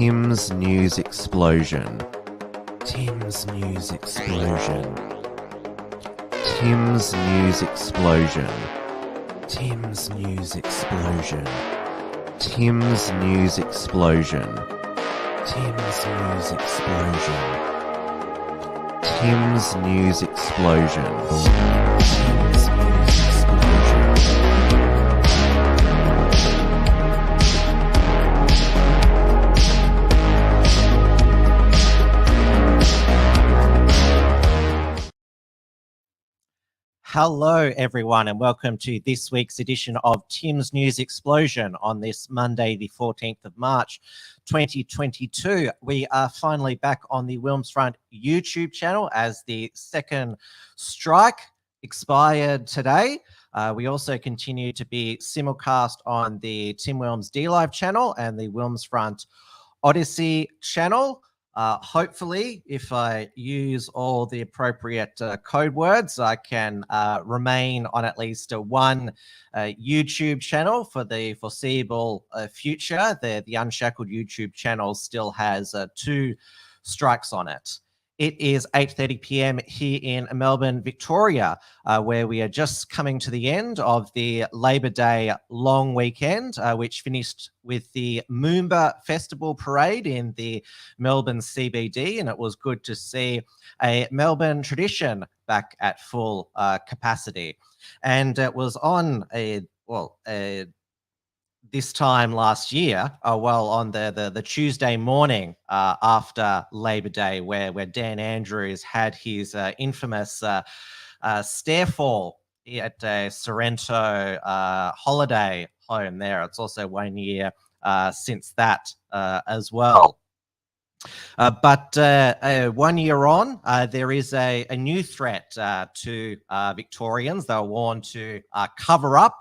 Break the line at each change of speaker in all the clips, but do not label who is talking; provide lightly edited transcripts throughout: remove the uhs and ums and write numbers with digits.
Tim's News Explosion. Tim's News Explosion. Tim's News Explosion. Tim's News Explosion. Tim's News Explosion. Tim's News Explosion. Tim's News Explosion. Tim's News
Hello, everyone, and welcome to this week's edition of Tim's News Explosion on this Monday, the 14th of March, 2022. We are finally back on the Wilmsfront YouTube channel as the second strike expired today. We also continue to be simulcast on the Tim Wilms D-Live channel and the Wilmsfront Odyssey channel. Hopefully, if I use all the appropriate code words, I can remain on at least one YouTube channel for the foreseeable future. The Unshackled YouTube channel still has 2 strikes on it. It is 8:30 p.m. here in Melbourne, Victoria, where we are just coming to the end of the Labor Day long weekend, which finished with the Moomba Festival Parade in the Melbourne CBD, and it was good to see a Melbourne tradition back at full capacity. And it was on this time last year, on the Tuesday morning after Labor Day, where Dan Andrews had his infamous stair fall at a Sorrento holiday home there. It's also 1 year since that as well. But 1 year on, there is a new threat to Victorians. They're warned to cover up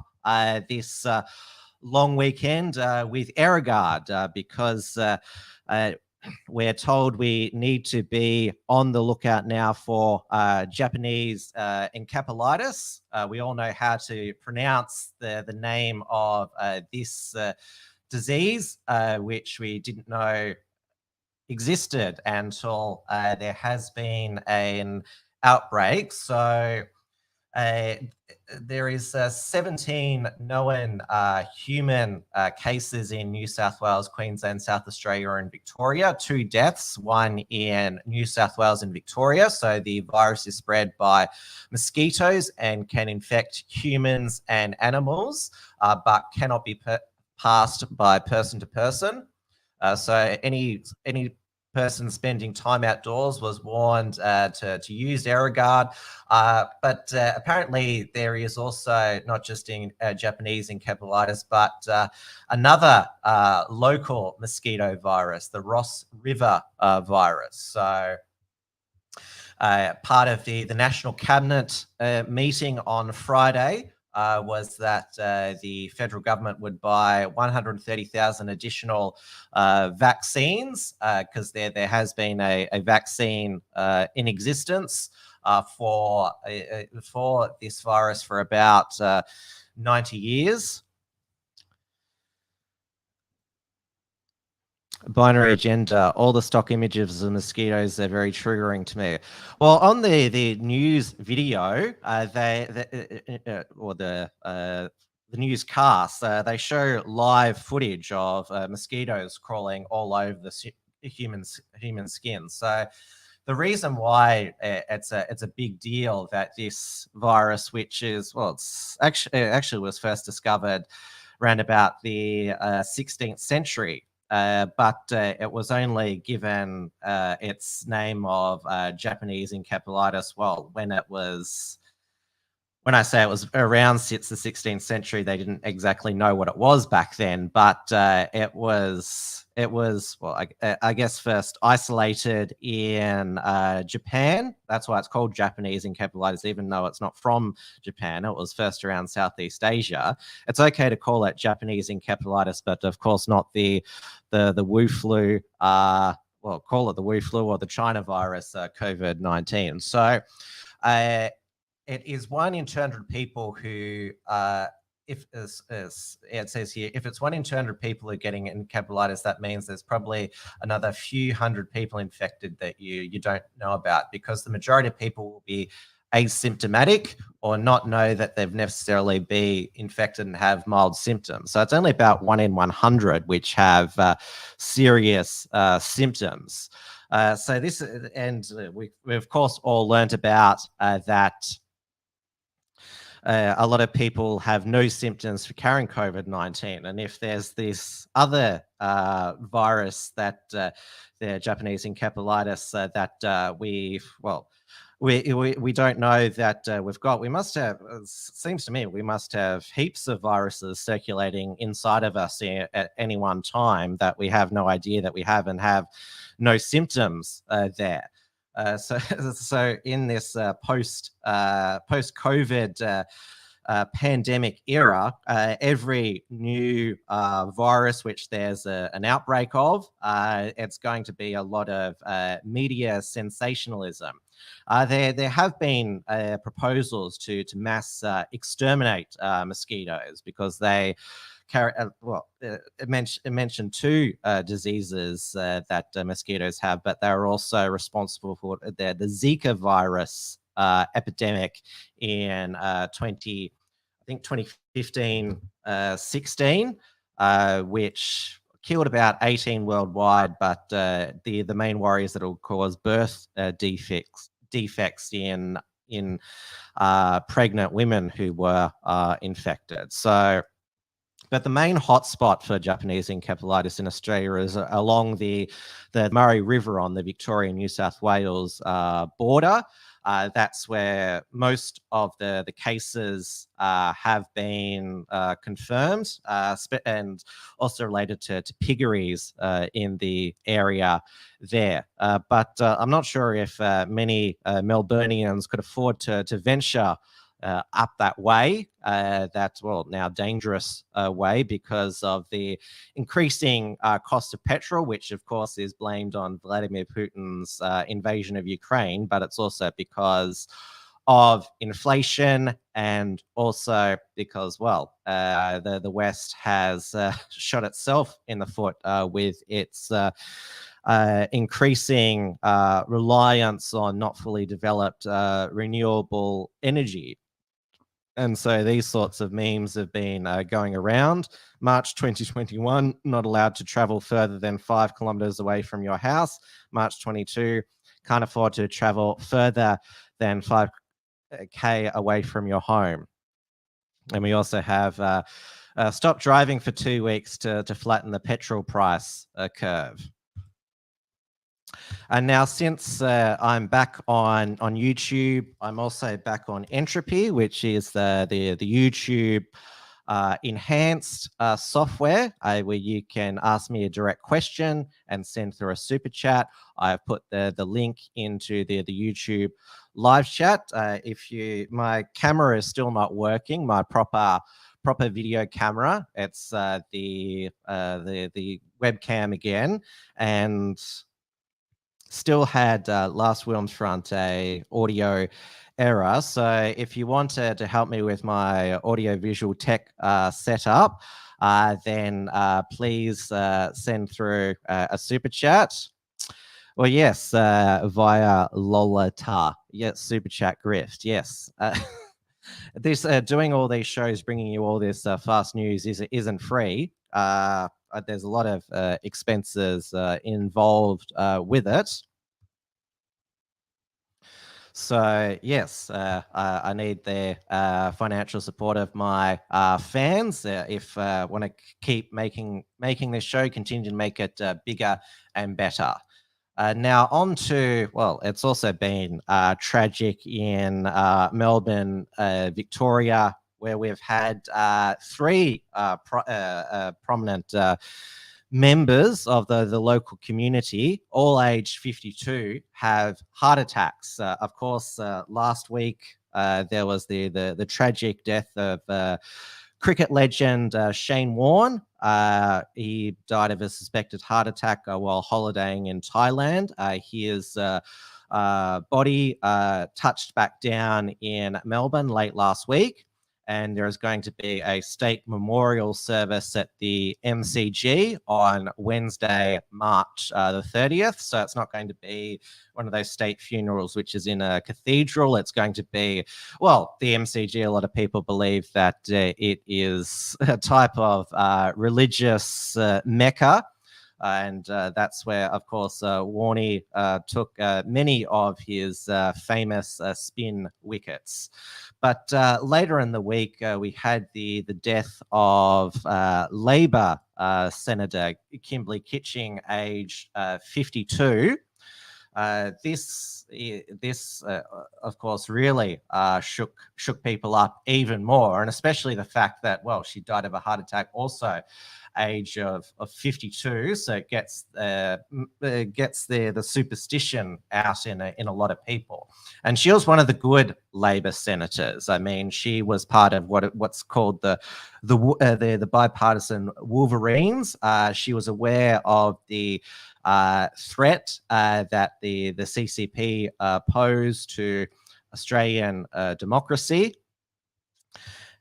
this long weekend with Erregard because we're told we need to be on the lookout now for Japanese encephalitis. We all know how to pronounce the name of this disease, which we didn't know existed until there has been an outbreak. So there is 17 known human cases in New South Wales, Queensland, South Australia, and Victoria. 2 deaths, one in New South Wales and Victoria. So the virus is spread by mosquitoes and can infect humans and animals, but cannot be passed by person to person. So any person spending time outdoors was warned to use Erregard, but apparently there is also not just in Japanese encephalitis, but another local mosquito virus, the Ross River virus. So part of the National Cabinet meeting on Friday was that the federal government would buy 130,000 additional vaccines because there has been a vaccine in existence for this virus for about 90 years. Binary gender, all the stock images of mosquitoes are very triggering to me. Well, on the news video, the newscast, they show live footage of mosquitoes crawling all over the human skin. So the reason why it's a big deal that this virus, which is it actually was first discovered around about the 16th century. But it was only given its name of Japanese encephalitis, when I say it was around since the 16th century, they didn't exactly know what it was back then, but it was I guess first isolated in Japan. That's why it's called Japanese encephalitis, even though it's not from Japan. It was first around Southeast Asia. It's okay to call it Japanese encephalitis, but of course not the Wu flu. Call it the Wu flu or the China virus, COVID-19. So it is 1 in 200 people who if as it says here, if it's 1 in 200 people are getting encephalitis, that means there's probably another few hundred people infected that you don't know about, because the majority of people will be asymptomatic or not know that they've necessarily be infected and have mild symptoms. So it's only about 1 in 100 which have serious symptoms. So this, and we of course all learned about that a lot of people have no symptoms for carrying COVID-19. And if there's this other virus that the Japanese encephalitis that we don't know that we've got, we must have, it seems to me, we must have heaps of viruses circulating inside of us at any one time that we have no idea that we have, and have no symptoms there. So in this post-COVID pandemic era, every new virus which there's an outbreak of, it's going to be a lot of media sensationalism. There have been proposals to mass exterminate mosquitoes, because they carry, it mentioned two diseases that mosquitoes have, but they're also responsible for the Zika virus epidemic in 2015, 16, which killed about 18 worldwide, but the main worry is that it will cause birth defects in pregnant women who were infected. So, but the main hotspot for Japanese encephalitis in Australia is along the Murray River on the Victoria-New South Wales border. That's where most of the cases have been confirmed, and also related to piggeries in the area there. But I'm not sure if many Melburnians could afford to venture up that way, that, well, now dangerous way, because of the increasing cost of petrol, which of course is blamed on Vladimir Putin's invasion of Ukraine, but it's also because of inflation, and also because, well, the West has shot itself in the foot with its increasing reliance on not fully developed renewable energy. And so these sorts of memes have been going around. March 2021, not allowed to travel further than 5 kilometers away from your house. March 22, can't afford to travel further than 5K away from your home. And we also have stop driving for 2 weeks to flatten the petrol price curve. And now, since I'm back on YouTube, I'm also back on Entropy, which is the YouTube enhanced software where you can ask me a direct question and send through a super chat. I've put the link into the YouTube live chat. My camera is still not working, my proper video camera. It's the webcam again, and still had last Wilms Front a audio error. So if you want to help me with my audio visual tech setup, then please send through a super chat. Well, yes, via Lolita. Yes, super chat grift. Yes. This doing all these shows, bringing you all this fast news isn't free. There's a lot of expenses involved with it. So yes, I need the financial support of my fans if I want to keep making this show, continue to make it bigger and better. Now on to, well, it's also been tragic in Melbourne, Victoria, where we've had 3 prominent members of the local community, all aged 52, have heart attacks. Of course, last week there was the tragic death of cricket legend Shane Warne. He died of a suspected heart attack while holidaying in Thailand. His body touched back down in Melbourne late last week. and there is going to be a state memorial service at the MCG on Wednesday, March the 30th. So it's not going to be one of those state funerals, which is in a cathedral. It's going to be, well, the MCG, a lot of people believe that it is a type of religious mecca. And that's where, of course, Warney took many of his famous spin wickets. But later in the week, we had the death of Labor Senator Kimberley Kitching, aged 52. This, of course, really shook people up even more, and especially the fact that, well, she died of a heart attack also, age of 52. So it gets the superstition out in a lot of people. And she was one of the good Labor senators. I mean, she was part of what's called the bipartisan Wolverines. She was aware of the threat that the CCP posed to Australian democracy.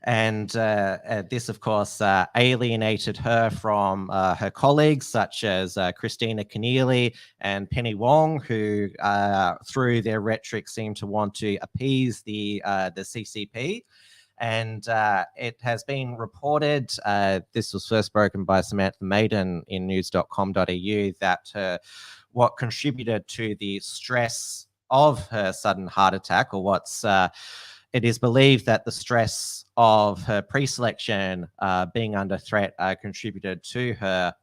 And this, of course, alienated her from her colleagues, such as Christina Keneally and Penny Wong, who, through their rhetoric, seemed to want to appease the CCP. And it has been reported, this was first broken by Samantha Maiden in news.com.au, that what contributed to the stress of her sudden heart attack, or it is believed that the stress of her pre-selection being under threat contributed to her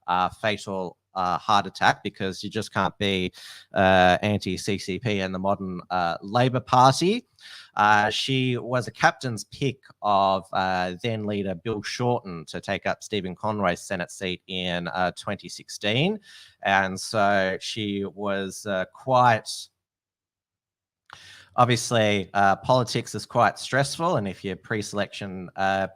fatal heart attack, because you just can't be anti-CCP in the modern Labor Party. She was a captain's pick of then leader Bill Shorten to take up Stephen Conway's Senate seat in 2016. And so she was quite... Obviously, politics is quite stressful, and if your pre-selection is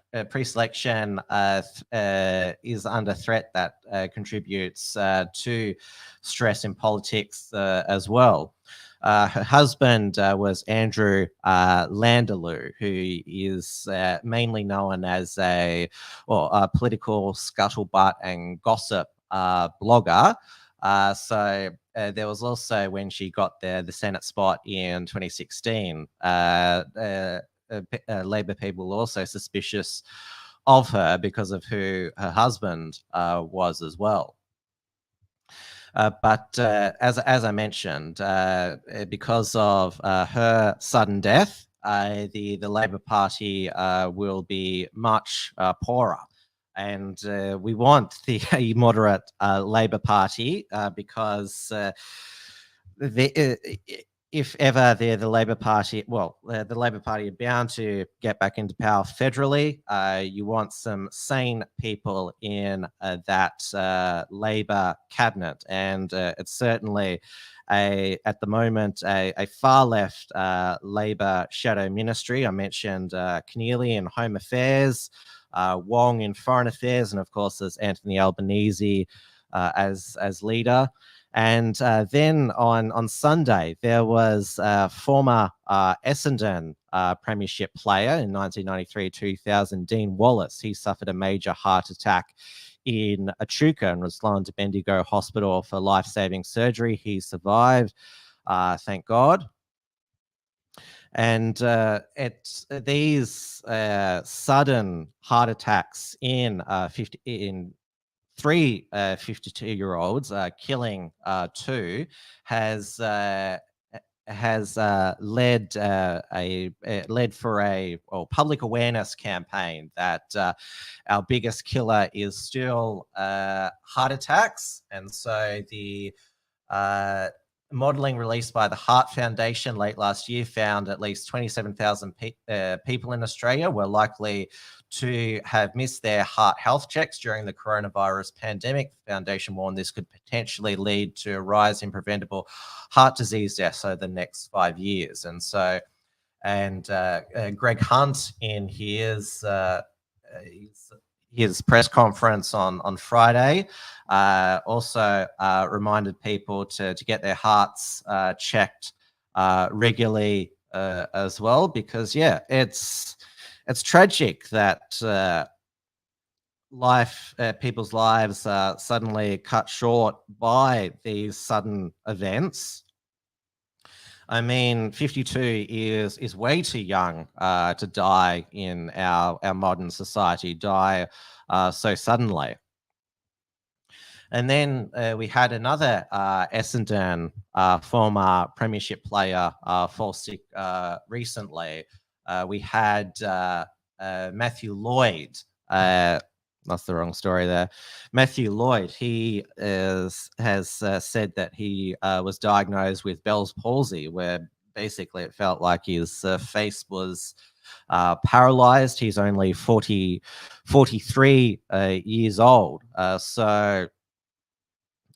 under threat, that contributes to stress in politics as well. Her husband was Andrew Landaloo, who is mainly known as a political scuttlebutt and gossip blogger. So there was also, when she got the Senate spot in 2016, Labor people were also suspicious of her because of who her husband was as well. But as I mentioned, because of her sudden death, the Labor Party will be much poorer. And we want the moderate Labor Party because if ever the Labor Party, the Labor Party are bound to get back into power federally. You want some sane people in that Labor cabinet, and it's certainly at the moment a far left Labor shadow ministry. I mentioned Keneally in Home Affairs, Wong in Foreign Affairs, and of course there's Anthony Albanese as leader. And then on Sunday, there was former Essendon premiership player in 1993-2000, Dean Wallace. He suffered a major heart attack in Echuca and was flown to Bendigo Hospital for life-saving surgery. He survived, thank God. And it's these sudden heart attacks in 52-year-olds, killing two, has led for a public awareness campaign that our biggest killer is still heart attacks. And so the modeling released by the Heart Foundation late last year found at least 27,000 people in Australia were likely to have missed their heart health checks during the coronavirus pandemic. The foundation warned this could potentially lead to a rise in preventable heart disease deaths over the next 5 years. And so, Greg Hunt in his press conference on Friday also reminded people to get their hearts checked regularly as well, because it's tragic that people's lives are suddenly cut short by these sudden events. I mean, 52 is way too young to die in our modern society, die so suddenly. And then we had another Essendon former premiership player fall sick recently. We had Matthew Lloyd. That's the wrong story there. Matthew Lloyd, he has said that he was diagnosed with Bell's palsy, where basically it felt like his face was paralyzed. He's only 43 years old. So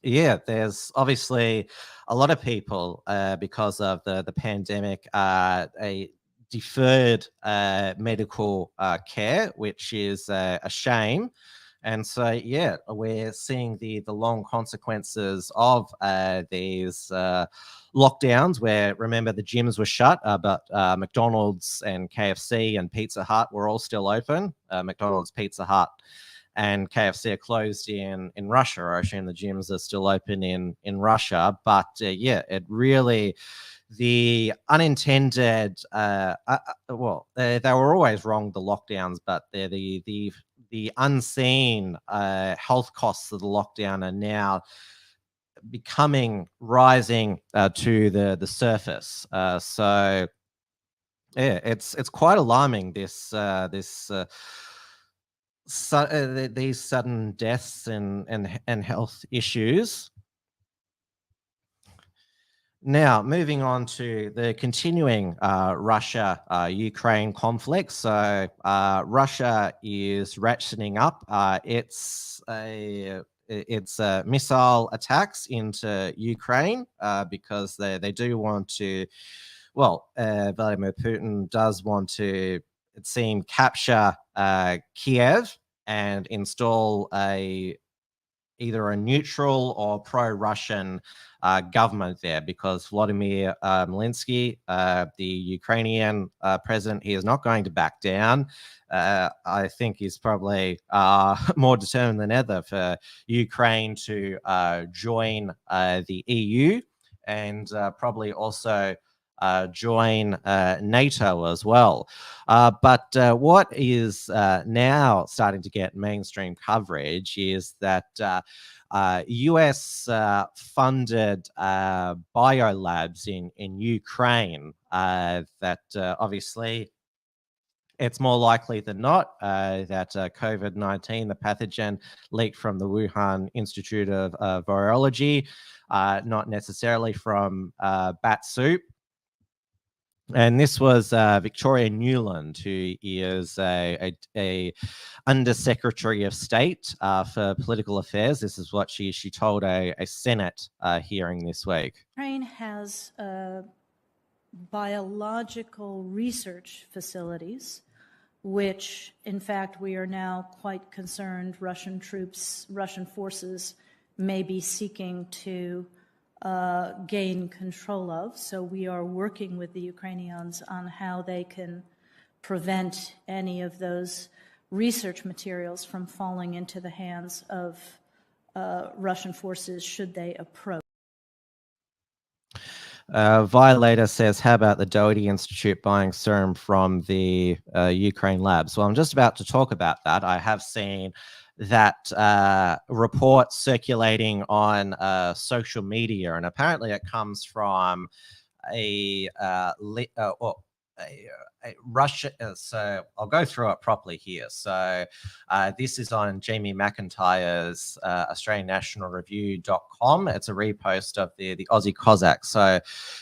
yeah, there's obviously a lot of people because of the pandemic, a deferred medical care, which is a shame. And so, yeah, we're seeing the long consequences of these lockdowns. Where remember the gyms were shut, but McDonald's and KFC and Pizza Hut were all still open. McDonald's, Pizza Hut, and KFC are closed in Russia. I assume the gyms are still open in Russia. But yeah, it really, the unintended, well, they were always wrong, the lockdowns, but they're the unseen health costs of the lockdown are now rising to the surface. So yeah, it's quite alarming, these sudden deaths and health issues. Now, moving on to the continuing Russia-Ukraine conflict. So Russia is ratcheting up its missile attacks into Ukraine because they do want to, well, Vladimir Putin does want to, it seems, capture Kiev and install either a neutral or pro-Russian government there, because Vladimir Zelensky, the Ukrainian president, he is not going to back down. I think he's probably more determined than ever for Ukraine to join the EU and probably also join NATO as well. But what is now starting to get mainstream coverage is that US funded bio labs in Ukraine that obviously it's more likely than not that COVID-19, the pathogen, leaked from the Wuhan Institute of Virology, not necessarily from bat soup. And this was Victoria Nuland, who is a Undersecretary of State for Political Affairs. This is what she told a Senate hearing this week.
Ukraine has biological research facilities, which, in fact, we are now quite concerned Russian forces may be seeking to gain control of. So we are working with the Ukrainians on how they can prevent any of those research materials from falling into the hands of Russian forces should they approach.
Violator says, how about the Doherty Institute buying serum from the Ukraine labs? Well, I'm just about to talk about that. I have seen that report circulating on social media, and apparently it comes from a Russia. So I'll go through it properly here. So this is on Jamie McIntyre's AustralianNationalReview.com. It's a repost of the Aussie Cossack. So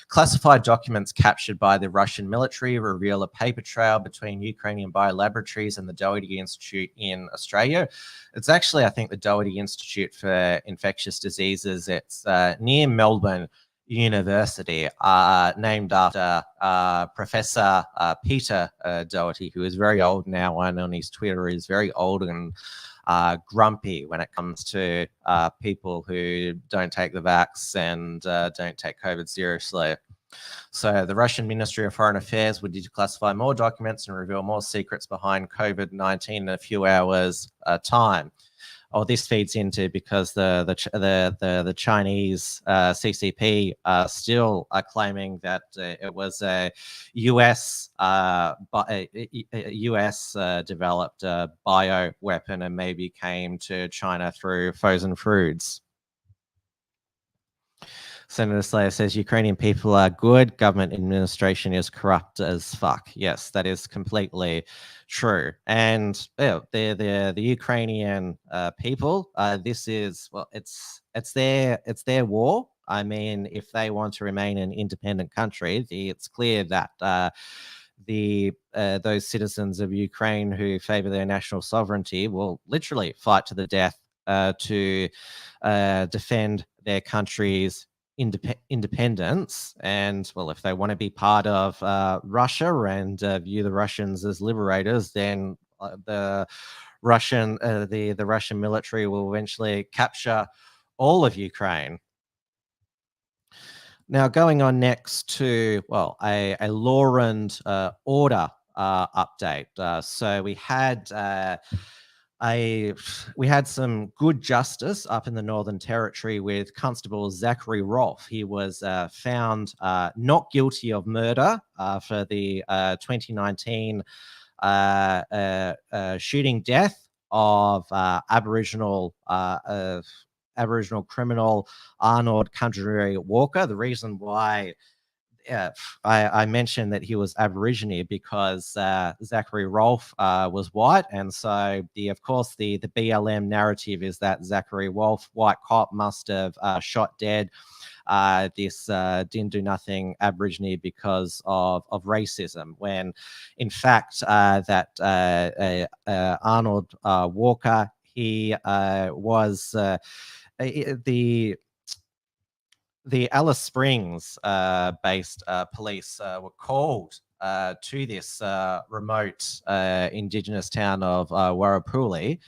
classified documents captured by the Russian military reveal a paper trail between Ukrainian Bio Laboratories and the Doherty Institute in Australia. It's actually, I think, the Doherty Institute for Infectious Diseases. It's near Melbourne University, named after Professor Peter Doherty, who is very old now, and on his Twitter is very old and grumpy when it comes to people who don't take the vax and don't take COVID seriously. So the Russian Ministry of Foreign Affairs would declassify more documents and reveal more secrets behind COVID-19 in a few hours' time. Oh, this feeds into because the Chinese CCP still are claiming that it was a US developed bio weapon and maybe came to China through frozen foods. Senator Slayer says Ukrainian people are good. Government administration is corrupt as fuck. Yes, that is completely true. And the Ukrainian people, this is, well, it's their war. I mean, if they want to remain an independent country, it's clear that those citizens of Ukraine who favor their national sovereignty will literally fight to the death to defend their country's independence. And well, if they want to be part of Russia and view the Russians as liberators, then the Russian military will eventually capture all of Ukraine. Now, going on next to, well, a law and order update. So we had some good justice up in the Northern Territory with Constable Zachary Rolfe. He was found not guilty of murder for the 2019 shooting death of Aboriginal criminal Arnold Country Walker. The reason why I mentioned that he was Aborigine because Zachary Rolfe was white, and so of course the BLM narrative is that Zachary Rolfe, white cop, must have shot dead this didn't do nothing Aborigine because of racism, when in fact that Arnold Walker, he was the Alice Springs based police were called to this remote Indigenous town of Warrapuli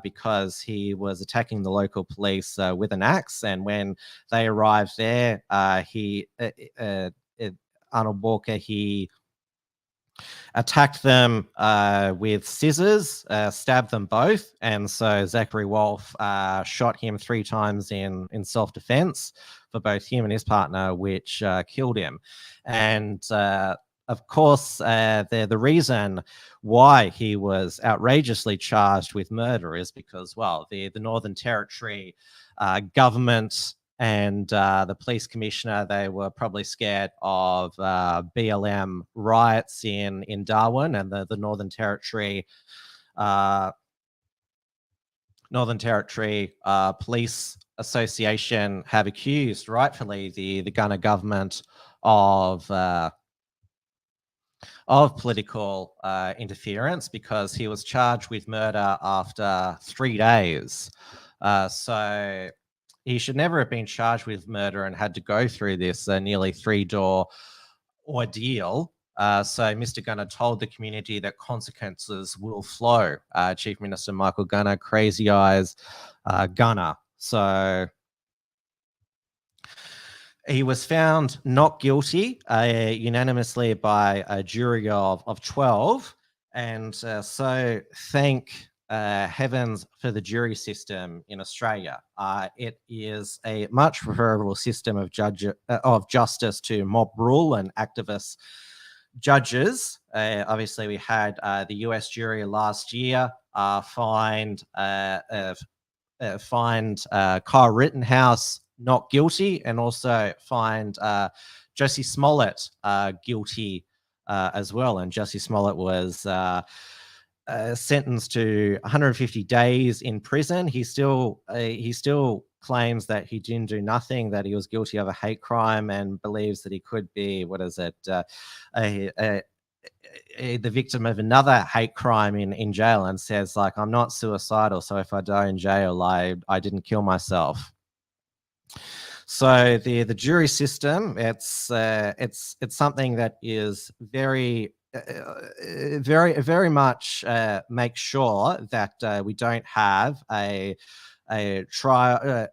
because he was attacking the local police with an axe. And when they arrived there, Arnold Walker, he attacked them with scissors, stabbed them both, and so Zachary Rolfe shot him 3 times in self-defense for both him and his partner, which killed him. And of course, the reason why he was outrageously charged with murder is because, well, the Northern Territory government and the police commissioner, they were probably scared of BLM riots in Darwin, and the Northern Territory Police Association have accused, rightfully, the Gunner government of political interference because he was charged with murder after 3 days. So he should never have been charged with murder and had to go through this nearly 3-door ordeal. So Mr. Gunner told the community that consequences will flow. Chief Minister Michael Gunner, Crazy Eyes Gunner. So he was found not guilty unanimously by a jury of 12. And so thank heavens for the jury system in Australia. It is a much preferable system of justice to mob rule and activist judges. Obviously, we had the US jury last year find Kyle Rittenhouse not guilty, and also find Jussie Smollett guilty as well. And Jussie Smollett was sentenced to 150 days in prison. He still claims that he didn't do nothing, that he was guilty of a hate crime, and believes that he could be, the victim of another hate crime in jail, and says, like, I'm not suicidal, so if I die in jail, I didn't kill myself. So the jury system, it's something that is very much make sure that we don't have a trial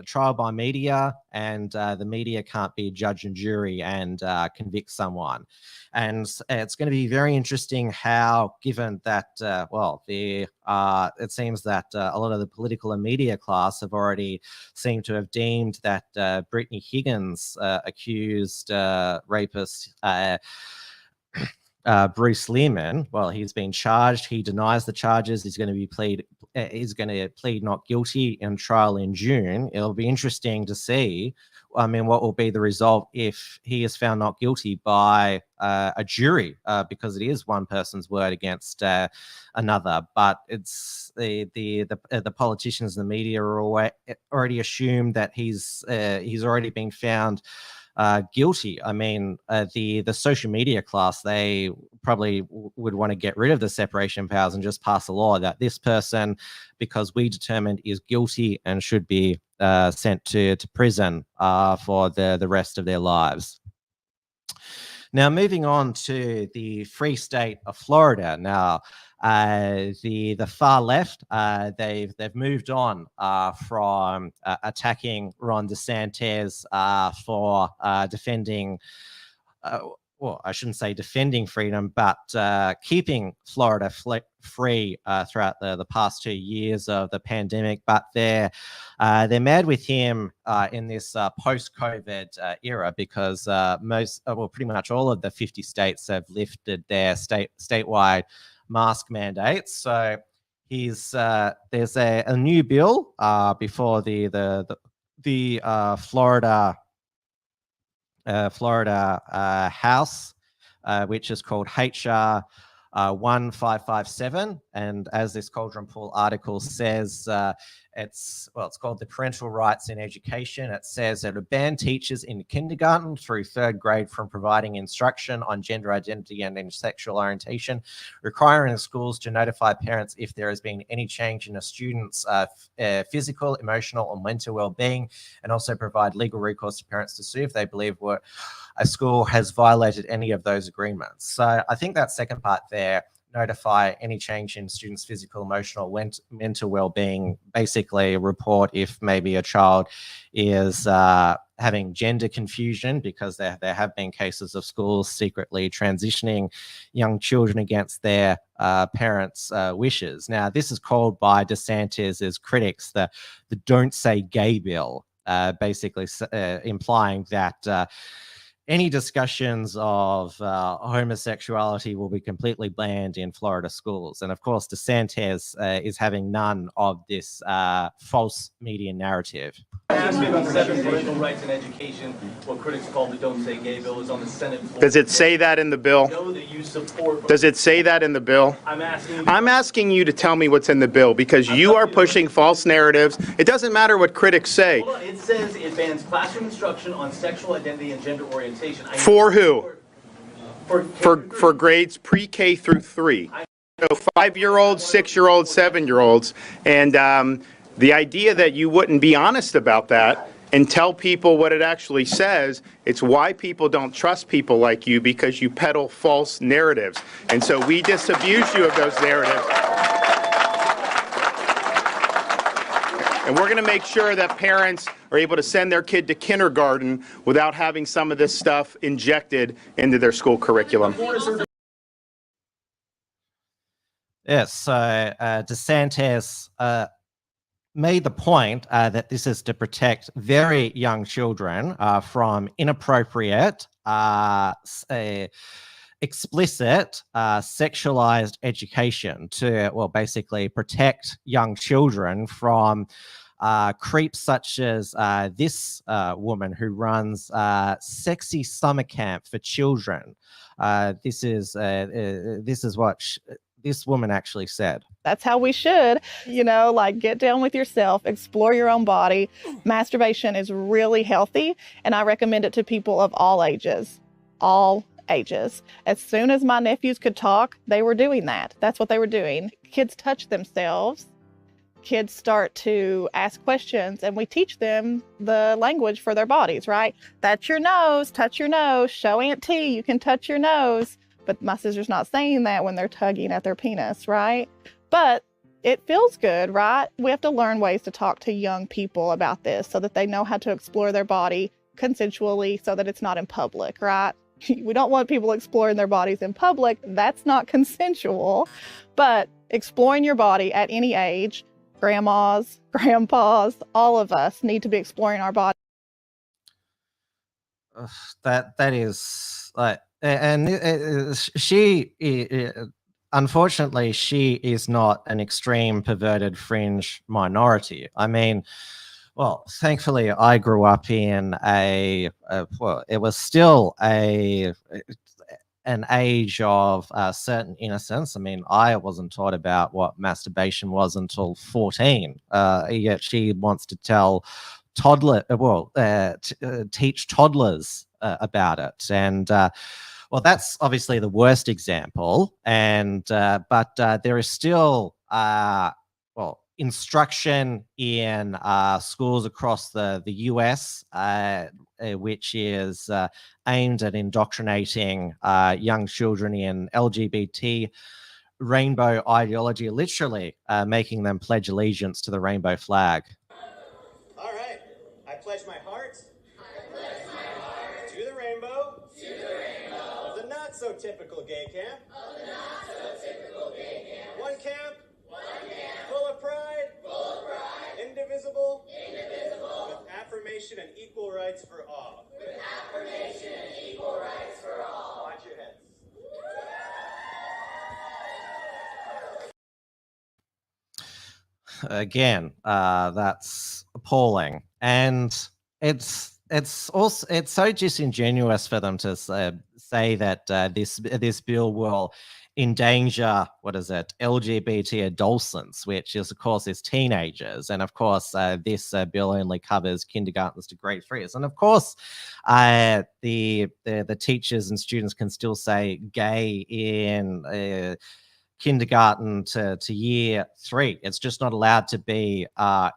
trial by media, and the media can't be judge and jury and convict someone. And it's going to be very interesting how, given that, it seems that a lot of the political and media class have already seemed to have deemed that Brittany Higgins accused rapist Bruce Lehrman, well, he's been charged. He denies the charges. He's going to plead not guilty in trial in June. It'll be interesting to see, what will be the result if he is found not guilty by a jury, because it is one person's word against another. But it's the politicians and the media are already assumed that he's already been found guilty. The social media class, they probably would want to get rid of the separation of powers and just pass a law that this person, because we determined, is guilty and should be sent to prison for the rest of their lives. Now, moving on to the free state of Florida. Now, the far left, they've moved on from attacking Ron DeSantis for defending. Well, I shouldn't say defending freedom, but keeping Florida free throughout the past 2 years of the pandemic. But they're mad with him in this post-COVID era, because pretty much all of the 50 states have lifted their statewide mask mandates. So there's a new bill before the Florida House, which is called HR 1557, and as this Cauldron Pool article says, it's called the Parental Rights in Education. It says that it would ban teachers in kindergarten through third grade from providing instruction on gender identity and sexual orientation, requiring schools to notify parents if there has been any change in a student's physical, emotional, or mental well-being, and also provide legal recourse to parents to sue if they believe a school has violated any of those agreements. So I think that second part there, notify any change in students' physical, emotional, mental well-being, basically report if maybe a child is having gender confusion, because there have been cases of schools secretly transitioning young children against their parents' wishes. Now, this is called by DeSantis' critics the Don't Say Gay bill, basically implying that any discussions of homosexuality will be completely banned in Florida schools. And of course, DeSantis is having none of this false media narrative.
Parental Rights in Education, what critics call the Don't Say Gay bill, is on the Senate floor.
Does it say that in the bill?
I know that you support.
Does it say that in the bill? I'm asking you to tell me what's in the bill, because you are pushing false narratives. It doesn't matter what critics say.
Hold on. It says it bans classroom instruction on sexual identity and gender orientation.
For who?
For
grades pre-K through 3. So 5-year-olds, 6-year-olds, 7-year-olds. And the idea that you wouldn't be honest about that and tell people what it actually says, it's why people don't trust people like you, because you peddle false narratives. And so we disabuse you of those narratives. And we're going to make sure that parents are able to send their kid to kindergarten without having some of this stuff injected into their school curriculum.
Yes, so DeSantis made the point that this is to protect very young children from inappropriate, explicit, sexualized education, to, well, basically protect young children from creeps such as this woman who runs Sexy Summer Camp for Children. This is what this woman actually said.
That's how we should, get down with yourself, explore your own body. Masturbation is really healthy, and I recommend it to people of all ages. All ages. As soon as my nephews could talk, they were doing that. That's what they were doing. Kids touch themselves. Kids start to ask questions, and we teach them the language for their bodies, right? That's your nose, touch your nose, show Aunt T, you can touch your nose. But my sister's not saying that when they're tugging at their penis, right? But It feels good, right? We have to learn ways to talk to young people about this so that they know how to explore their body consensually so that it's not in public, right? We don't want people exploring their bodies in public. That's not consensual. But exploring your body at any age, grandmas, grandpas, all of us need to be exploring our body.
That is like, and she unfortunately she is not an extreme perverted fringe minority. I mean, well, thankfully I grew up in well, it was still an age of certain innocence. I mean, I wasn't taught about what masturbation was until 14. Yet she wants to tell teach toddlers about it. And well, that's obviously the worst example. And but there is still well, instruction in schools across the US, which is aimed at indoctrinating young children in LGBT rainbow ideology, literally making them pledge allegiance to the rainbow flag.
All right, I pledge my heart. To the rainbow. Of the not so typical gay camp. One camp. Full of pride. Indivisible. With affirmation and equal rights for all. Watch your heads.
Again, that's appalling, and it's so disingenuous for them to say that this bill will endanger, what is it, LGBT adolescents, which is of course is teenagers, and of course this bill only covers kindergartens to grade 3s, and of course the teachers and students can still say gay in kindergarten to year 3. It's just not allowed to be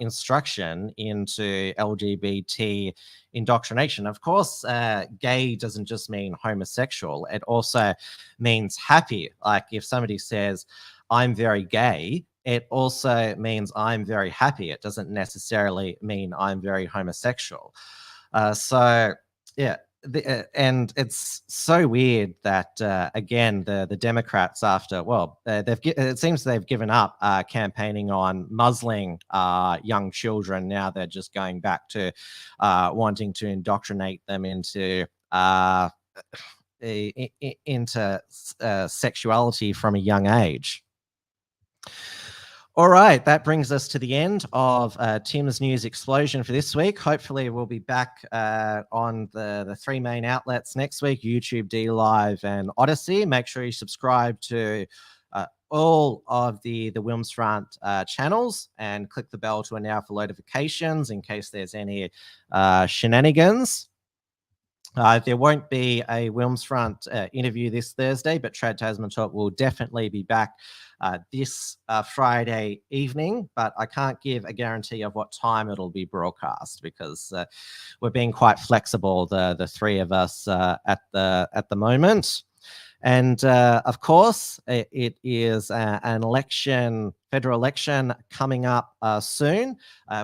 instruction into LGBT indoctrination. Of course, gay doesn't just mean homosexual. It also means happy. Like if somebody says, I'm very gay, it also means I'm very happy. It doesn't necessarily mean I'm very homosexual. So, yeah. And it's so weird that again the Democrats, after it seems they've given up campaigning on muzzling young children. Now they're just going back to wanting to indoctrinate them into sexuality from a young age. All right, that brings us to the end of Tim's News Explosion for this week. Hopefully we'll be back on the 3 main outlets next week, YouTube, DLive, and Odyssey. Make sure you subscribe to all of the Wilmsfront channels and click the bell to allow for notifications in case there's any shenanigans. There won't be a Wilmsfront interview this Thursday, but Trad Tasman Talk will definitely be back this Friday evening, but I can't give a guarantee of what time it'll be broadcast because we're being quite flexible, the 3 of us at the moment. And of course, it is an election, federal election coming up soon.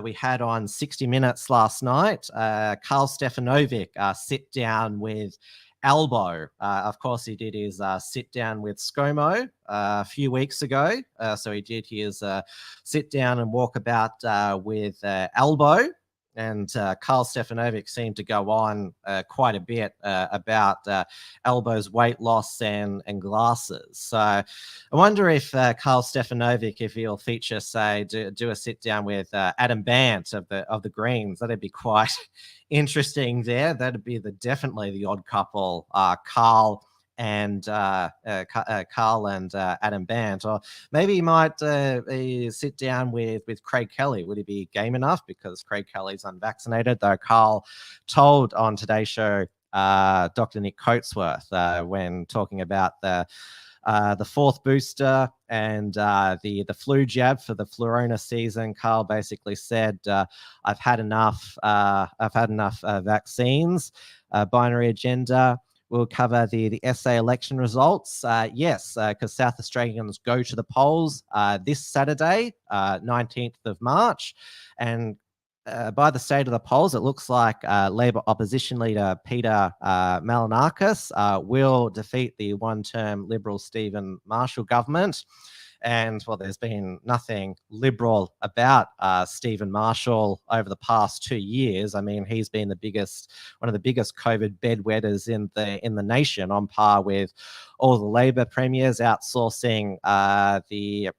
We had on 60 Minutes last night, Karl Stefanovic sit down with Albo. Of course, he did his sit down with ScoMo a few weeks ago. So he did his sit down and walkabout with Albo. And Karl Stefanovic seemed to go on quite a bit about Albo's weight loss and glasses. So I wonder if Karl Stefanovic, if he'll feature, say, do a sit down with Adam Bant of the Greens, that'd be quite interesting. That'd be definitely the odd couple, Karl and Adam Bant, or maybe he might sit down with Craig Kelly. Would he be game enough? Because Craig Kelly's unvaccinated, though Karl told on today's show Dr. Nick Coatsworth when talking about the 4th booster and the flu jab for the Florona season. Karl basically said, I've had enough vaccines, binary agenda. We'll cover the SA election results. Yes, because South Australians go to the polls this Saturday, 19th of March. And by the state of the polls, it looks like Labor opposition leader Peter Malinakis will defeat the one-term Liberal Stephen Marshall government. And, well, there's been nothing liberal about Stephen Marshall over the past 2 years. I mean, he's been one of the biggest COVID bedwetters in the nation, on par with all the Labor premiers, outsourcing the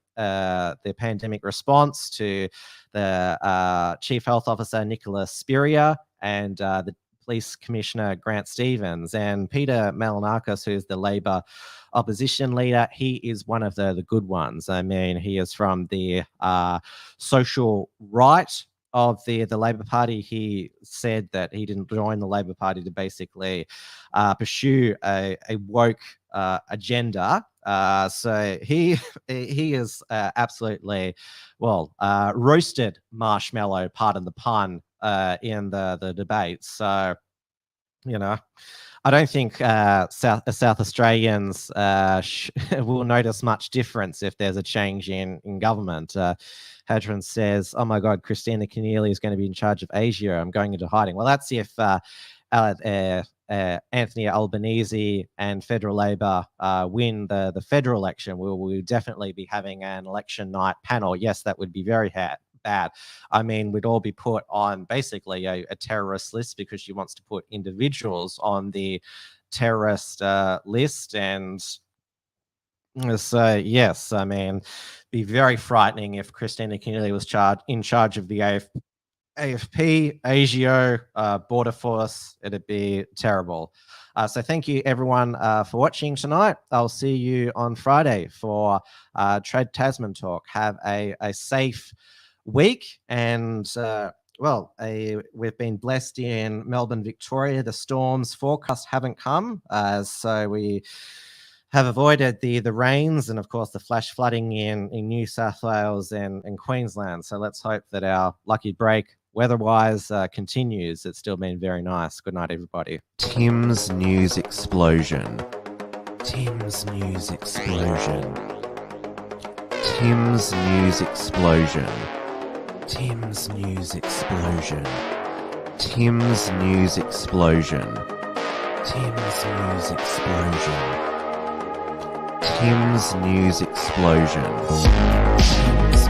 pandemic response to the Chief Health Officer Nicola Spurrier and the Police Commissioner Grant Stevens. And Peter Malinakis, who's the Labor opposition leader, he is one of the good ones. I mean, he is from the social right of the Labor Party. He said that he didn't join the Labor Party to basically pursue a woke agenda. So he is absolutely, well, roasted marshmallow, pardon the pun, in the debate. So, you know, I don't think South Australians will notice much difference if there's a change in government. Hadron says, "Oh my God, Christina Keneally is going to be in charge of Asia. I'm going into hiding." Well, that's if Anthony Albanese and Federal Labor win the federal election. We'll definitely be having an election night panel. Yes, that would be very bad. I mean, we'd all be put on basically a terrorist list because she wants to put individuals on the terrorist list. And so, yes, I mean, be very frightening if Christina Keneally was in charge of the AFP, ASIO, Border Force. It'd be terrible. So thank you, everyone, for watching tonight. I'll see you on Friday for Trade Tasman Talk. Have a safe week. And, well, we've been blessed in Melbourne, Victoria. The storms forecast haven't come, so we have avoided the rains and, of course, the flash flooding in New South Wales and Queensland. So let's hope that our lucky break weather-wise continues. It's still been very nice. Good night, everybody.
Tim's News Explosion. Tim's News Explosion. Tim's News Explosion. Tim's News Explosion. Tim's News Explosion. Tim's News Explosion. Tim's News Explosion. Tim's